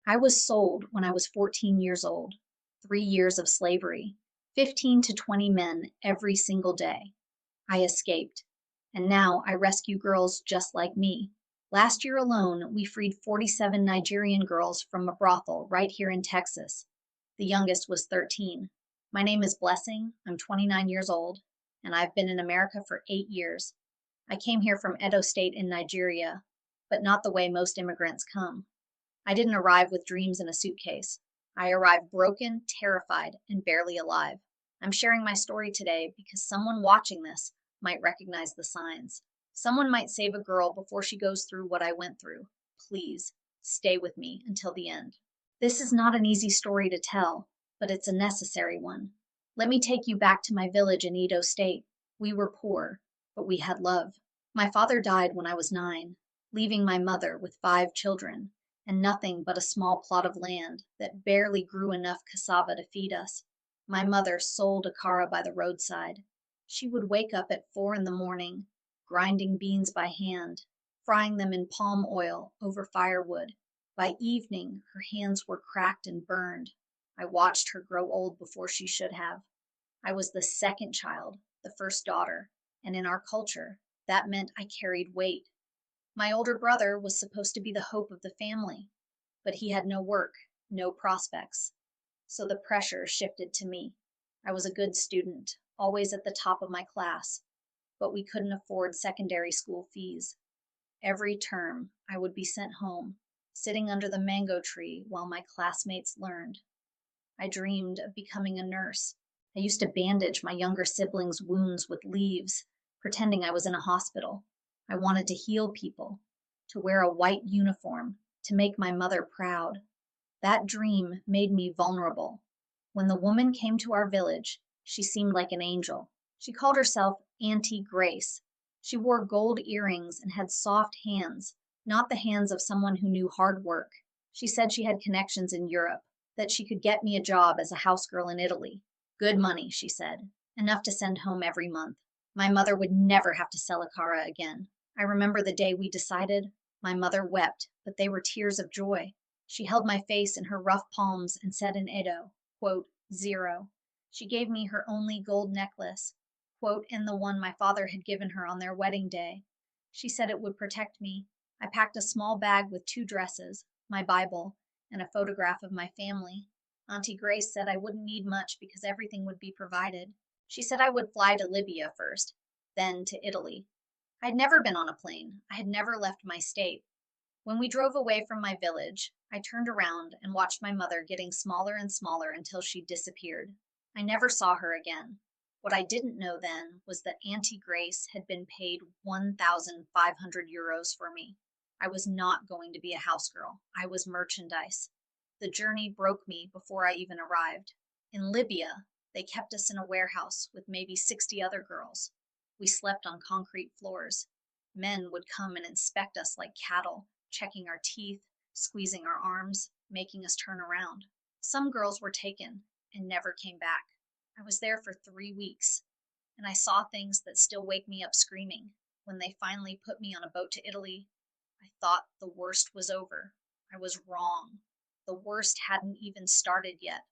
I was sold when I was 14 years old, 3 years of slavery, 15 to 20 men every single day. I escaped, and now I rescue girls just like me. Last year alone, we freed 47 Nigerian girls from a brothel right here in Texas. The youngest was 13. My name is Blessing. I'm 29 years old, and I've been in America for 8 years. I came here from Edo State in Nigeria, but not the way most immigrants come. I didn't arrive with dreams in a suitcase. I arrived broken, terrified, and barely alive. I'm sharing my story today because someone watching this might recognize the signs. Someone might save a girl before she goes through what I went through. Please, stay with me until the end. This is not an easy story to tell, but it's a necessary one. Let me take you back to my village in Edo State. We were poor, but we had love. My father died when I was 9, leaving my mother with 5 children and nothing but a small plot of land that barely grew enough cassava to feed us. My mother sold akara by the roadside. She would wake up at 4 in the morning, grinding beans by hand, frying them in palm oil over firewood. By evening, her hands were cracked and burned. I watched her grow old before she should have. I was the second child, the first daughter, and in our culture, that meant I carried weight. My older brother was supposed to be the hope of the family, but he had no work, no prospects. So the pressure shifted to me. I was a good student, always at the top of my class, but we couldn't afford secondary school fees. Every term, I would be sent home, sitting under the mango tree while my classmates learned. I dreamed of becoming a nurse. I used to bandage my younger siblings' wounds with leaves, pretending I was in a hospital. I wanted to heal people, to wear a white uniform, to make my mother proud. That dream made me vulnerable. When the woman came to our village, she seemed like an angel. She called herself Auntie Grace. She wore gold earrings and had soft hands, not the hands of someone who knew hard work. She said she had connections in Europe, that she could get me a job as a housegirl in Italy. Good money, she said, enough to send home every month. My mother would never have to sell akara again. I remember the day we decided. My mother wept, but they were tears of joy. She held my face in her rough palms and said in Edo, quote, 0. She gave me her only gold necklace, quote, and the one my father had given her on their wedding day. She said it would protect me. I packed a small bag with 2 dresses, my Bible, and a photograph of my family. Auntie Grace said I wouldn't need much because everything would be provided. She said I would fly to Libya first, then to Italy. I'd never been on a plane. I had never left my state. When we drove away from my village, I turned around and watched my mother getting smaller and smaller until she disappeared. I never saw her again. What I didn't know then was that Auntie Grace had been paid 1,500 euros for me. I was not going to be a housegirl. I was merchandise. The journey broke me before I even arrived. In Libya, they kept us in a warehouse with maybe 60 other girls. We slept on concrete floors. Men would come and inspect us like cattle, checking our teeth, squeezing our arms, making us turn around. Some girls were taken and never came back. I was there for 3 weeks, and I saw things that still wake me up screaming. When they finally put me on a boat to Italy, I thought the worst was over. I was wrong. The worst hadn't even started yet.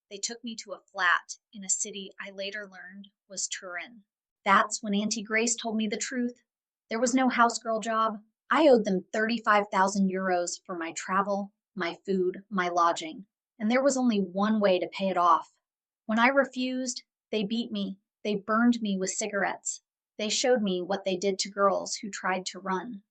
They took me to a flat in a city I later learned was Turin. That's when Auntie Grace told me the truth. There was no housegirl job. I owed them 35,000 euros for my travel, my food, my lodging, and there was only one way to pay it off. When I refused, they beat me. They burned me with cigarettes. They showed me what they did to girls who tried to run.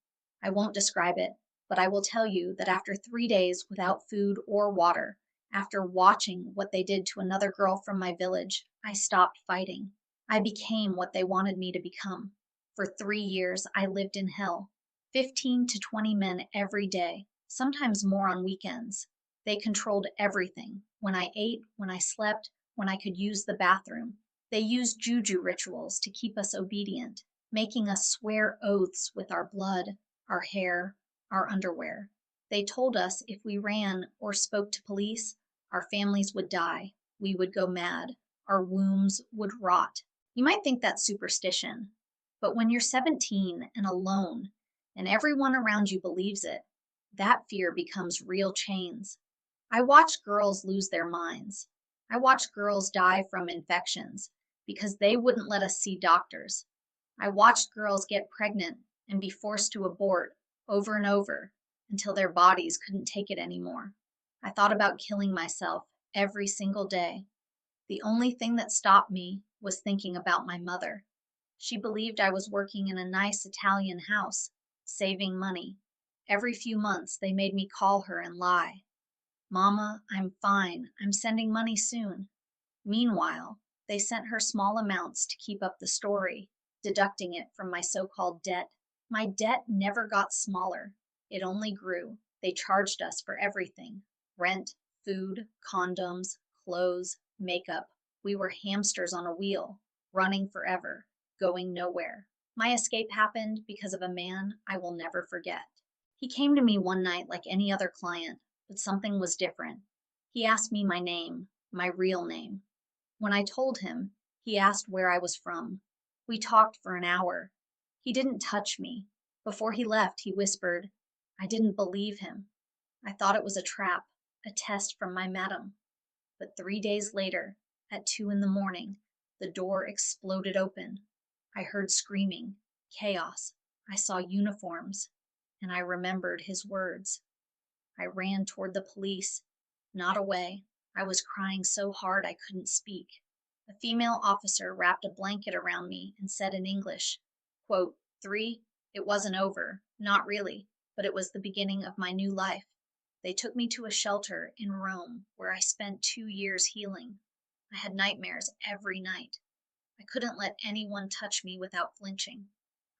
I won't describe it, but I will tell you that after 3 days without food or water, after watching what they did to another girl from my village, I stopped fighting. I became what they wanted me to become. For 3 years, I lived in hell. 15 to 20 men every day, sometimes more on weekends. They controlled everything. When I ate, when I slept, when I could use the bathroom. They used juju rituals to keep us obedient, making us swear oaths with our blood, our hair, our underwear. They told us if we ran or spoke to police, our families would die, we would go mad, our wombs would rot. You might think that's superstition, but when you're 17 and alone, and everyone around you believes it, that fear becomes real chains. I watched girls lose their minds. I watched girls die from infections because they wouldn't let us see doctors. I watched girls get pregnant and be forced to abort over and over until their bodies couldn't take it anymore. I thought about killing myself every single day. The only thing that stopped me was thinking about my mother. She believed I was working in a nice Italian house, saving money. Every few months, they made me call her and lie. Mama, I'm fine. I'm sending money soon. Meanwhile, they sent her small amounts to keep up the story, deducting it from my so-called debt. My debt never got smaller. It only grew. They charged us for everything: rent, food, condoms, clothes, makeup. We were hamsters on a wheel, running forever, going nowhere. My escape happened because of a man I will never forget. He came to me one night like any other client, but something was different. He asked me my name, my real name. When I told him, he asked where I was from. We talked for an hour. He didn't touch me. Before he left, he whispered, I didn't believe him. I thought it was a trap, a test from my madam. But 3 days later, at 2 in the morning, the door exploded open. I heard screaming, chaos. I saw uniforms, and I remembered his words. I ran toward the police, not away. I was crying so hard I couldn't speak. A female officer wrapped a blanket around me and said in English, quote, 3, it wasn't over, not really, but it was the beginning of my new life. They took me to a shelter in Rome where I spent 2 years healing. I had nightmares every night. I couldn't let anyone touch me without flinching.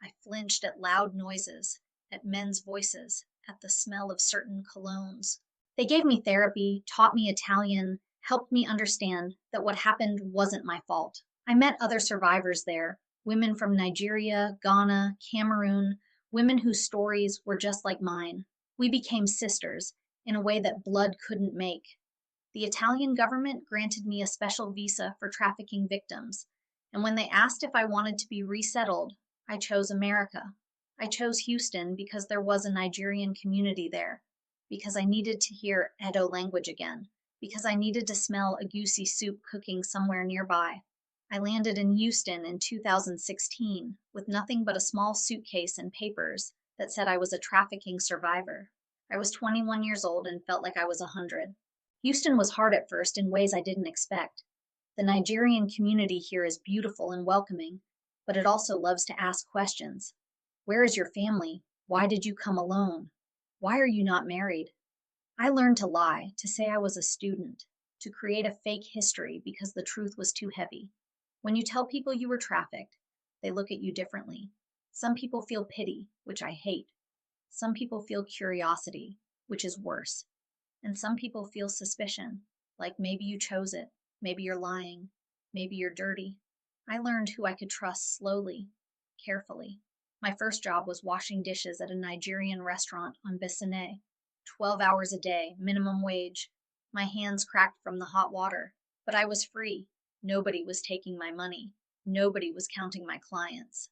I flinched at loud noises, at men's voices, at the smell of certain colognes. They gave me therapy, taught me Italian, helped me understand that what happened wasn't my fault. I met other survivors there, women from Nigeria, Ghana, Cameroon, women whose stories were just like mine. We became sisters in a way that blood couldn't make. The Italian government granted me a special visa for trafficking victims, and when they asked if I wanted to be resettled, I chose America. I chose Houston because there was a Nigerian community there, because I needed to hear Edo language again, because I needed to smell a goosey soup cooking somewhere nearby. I landed in Houston in 2016 with nothing but a small suitcase and papers that said I was a trafficking survivor. I was 21 years old and felt like I was 100. Houston was hard at first in ways I didn't expect. The Nigerian community here is beautiful and welcoming, but it also loves to ask questions. Where is your family? Why did you come alone? Why are you not married? I learned to lie, to say I was a student, to create a fake history because the truth was too heavy. When you tell people you were trafficked, they look at you differently. Some people feel pity, which I hate. Some people feel curiosity, which is worse. And some people feel suspicion, like maybe you chose it, maybe you're lying, maybe you're dirty. I learned who I could trust slowly, carefully. My first job was washing dishes at a Nigerian restaurant on Bissonnette. 12 hours a day, minimum wage. My hands cracked from the hot water, but I was free. Nobody was taking my money. Nobody was counting my clients.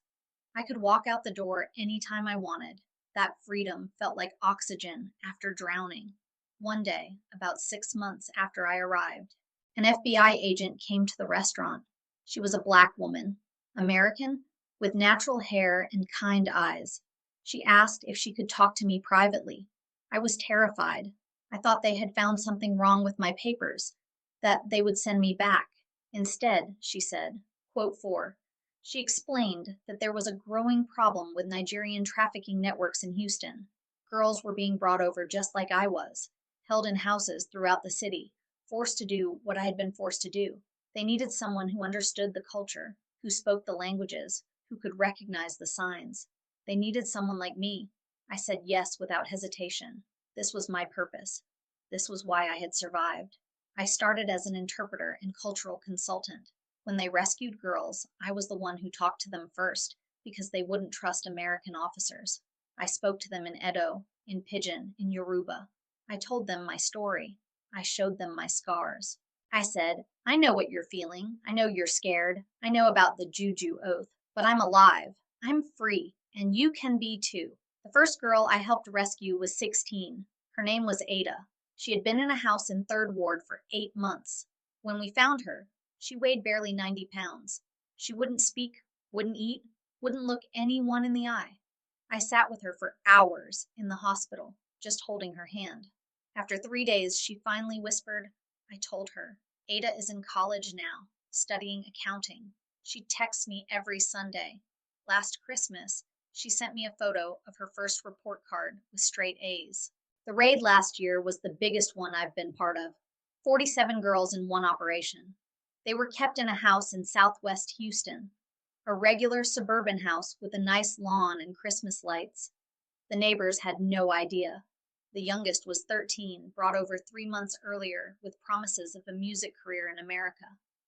I could walk out the door anytime I wanted. That freedom felt like oxygen after drowning. One day, about 6 months after I arrived, an FBI agent came to the restaurant. She was a black woman, American, with natural hair and kind eyes. She asked if she could talk to me privately. I was terrified. I thought they had found something wrong with my papers, that they would send me back. Instead, she said, quote 4, she explained that there was a growing problem with Nigerian trafficking networks in Houston. Girls were being brought over just like I was, held in houses throughout the city, forced to do what I had been forced to do. They needed someone who understood the culture, who spoke the languages, who could recognize the signs. They needed someone like me. I said yes without hesitation. This was my purpose. This was why I had survived. I started as an interpreter and cultural consultant. When they rescued girls, I was the one who talked to them first because they wouldn't trust American officers. I spoke to them in Edo, in Pidgin, in Yoruba. I told them my story. I showed them my scars. I said, I know what you're feeling. I know you're scared. I know about the juju oath, but I'm alive. I'm free, and you can be too. The first girl I helped rescue was 16. Her name was Ada. She had been in a house in Third Ward for 8 months. When we found her, she weighed barely 90 pounds. She wouldn't speak, wouldn't eat, wouldn't look anyone in the eye. I sat with her for hours in the hospital, just holding her hand. After 3 days, she finally whispered, I told her, Ada is in college now, studying accounting. She texts me every Sunday. Last Christmas, she sent me a photo of her first report card with straight A's. The raid last year was the biggest one I've been part of. 47 girls in one operation. They were kept in a house in southwest Houston, a regular suburban house with a nice lawn and Christmas lights. The neighbors had no idea. The youngest was 13, brought over 3 months earlier with promises of a music career in America.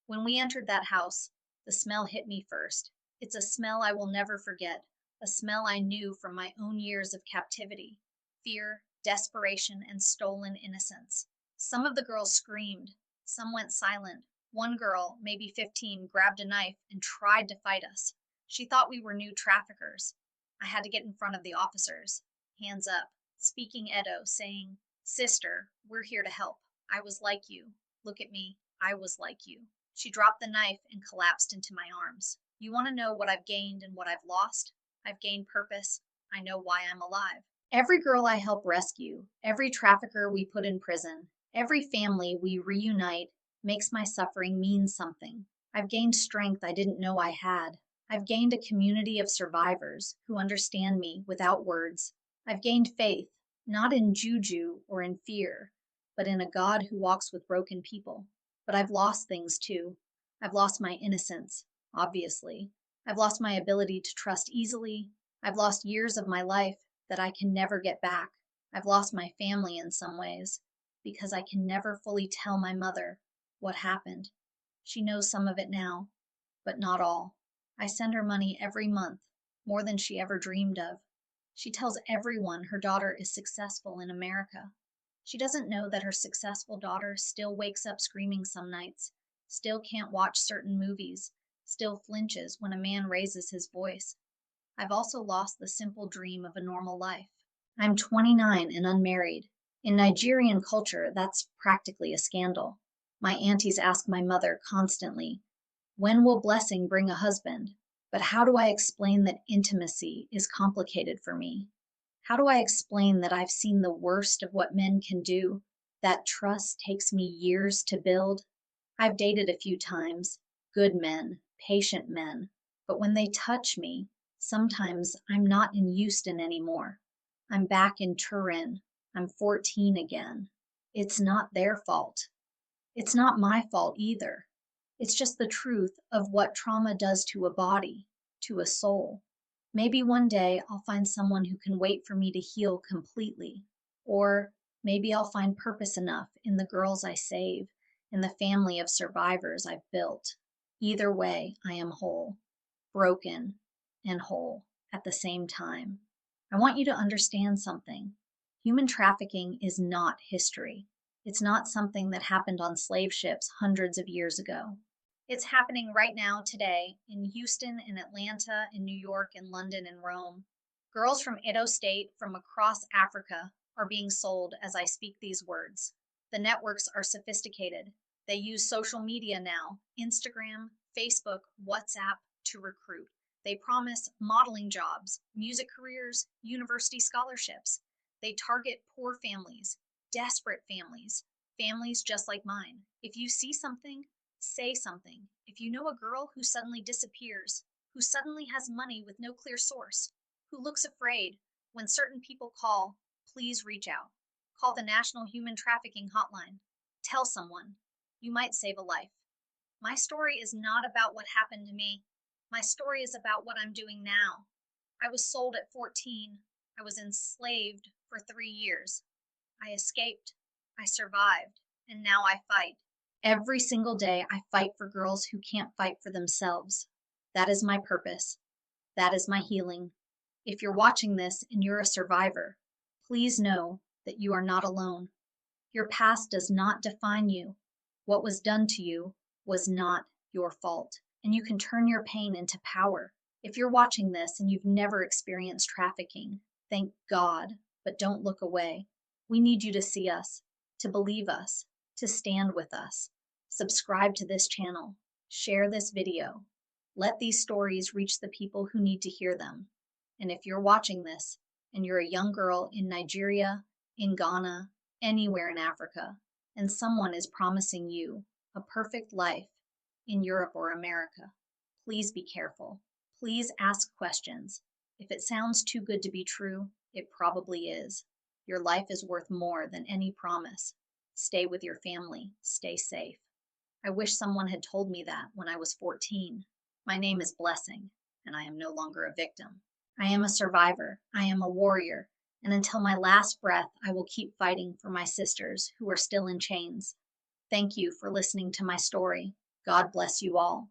When we entered that house, the smell hit me first. It's a smell I will never forget, a smell I knew from my own years of captivity, fear, desperation, and stolen innocence. Some of the girls screamed. Some went silent. One girl, maybe 15, grabbed a knife and tried to fight us. She thought we were new traffickers. I had to get in front of the officers. Hands up, speaking Edo, saying, Sister, we're here to help. I was like you. Look at me. I was like you. She dropped the knife and collapsed into my arms. You want to know what I've gained and what I've lost? I've gained purpose. I know why I'm alive. Every girl I help rescue, every trafficker we put in prison, every family we reunite makes my suffering mean something. I've gained strength I didn't know I had. I've gained a community of survivors who understand me without words. I've gained faith, not in juju or in fear, but in a God who walks with broken people. But I've lost things too. I've lost my innocence, obviously. I've lost my ability to trust easily. I've lost years of my life that I can never get back. I've lost my family in some ways because I can never fully tell my mother what happened. She knows some of it now, but not all. I send her money every month, more than she ever dreamed of. She tells everyone her daughter is successful in America. She doesn't know that her successful daughter still wakes up screaming some nights, still can't watch certain movies, still flinches when a man raises his voice. I've also lost the simple dream of a normal life. I'm 29 and unmarried. In Nigerian culture, that's practically a scandal. My aunties ask my mother constantly, when will blessing bring a husband? But how do I explain that intimacy is complicated for me? How do I explain that I've seen the worst of what men can do, that trust takes me years to build? I've dated a few times, good men, patient men, but when they touch me, sometimes I'm not in Houston anymore. I'm back in Turin. I'm 14 again. It's not their fault. It's not my fault either. It's just the truth of what trauma does to a body, to a soul. Maybe one day I'll find someone who can wait for me to heal completely. Or maybe I'll find purpose enough in the girls I save, in the family of survivors I've built. Either way, I am whole, broken, and whole at the same time. I want you to understand something. Human trafficking is not history. It's not something that happened on slave ships hundreds of years ago. It's happening right now, today, in Houston, in Atlanta, in New York, in London, and Rome. Girls from Edo State, from across Africa, are being sold as I speak these words. The networks are sophisticated. They use social media now, Instagram, Facebook, WhatsApp, to recruit. They promise modeling jobs, music careers, university scholarships. They target poor families, desperate families, families just like mine. If you see something, say something. If you know a girl who suddenly disappears, who suddenly has money with no clear source, who looks afraid when certain people call, please reach out. Call the National Human Trafficking Hotline. Tell someone. You might save a life. My story is not about what happened to me. My story is about what I'm doing now. I was sold at 14. I was enslaved for 3 years. I escaped. I survived. And now I fight. Every single day, I fight for girls who can't fight for themselves. That is my purpose. That is my healing. If you're watching this and you're a survivor, please know that you are not alone. Your past does not define you. What was done to you was not your fault, and you can turn your pain into power. If you're watching this and you've never experienced trafficking, thank God, but don't look away. We need you to see us. to believe us, to stand with us. Subscribe to this channel. Share this video. Let these stories reach the people who need to hear them. And if you're watching this and you're a young girl in Nigeria, in Ghana, anywhere in Africa, and someone is promising you a perfect life in Europe or America, please be careful. Please ask questions. If it sounds too good to be true, it probably is. Your life is worth more than any promise. Stay with your family. Stay safe. I wish someone had told me that when I was 14. My name is Blessing, and I am no longer a victim. I am a survivor. I am a warrior. And until my last breath, I will keep fighting for my sisters who are still in chains. Thank you for listening to my story. God bless you all.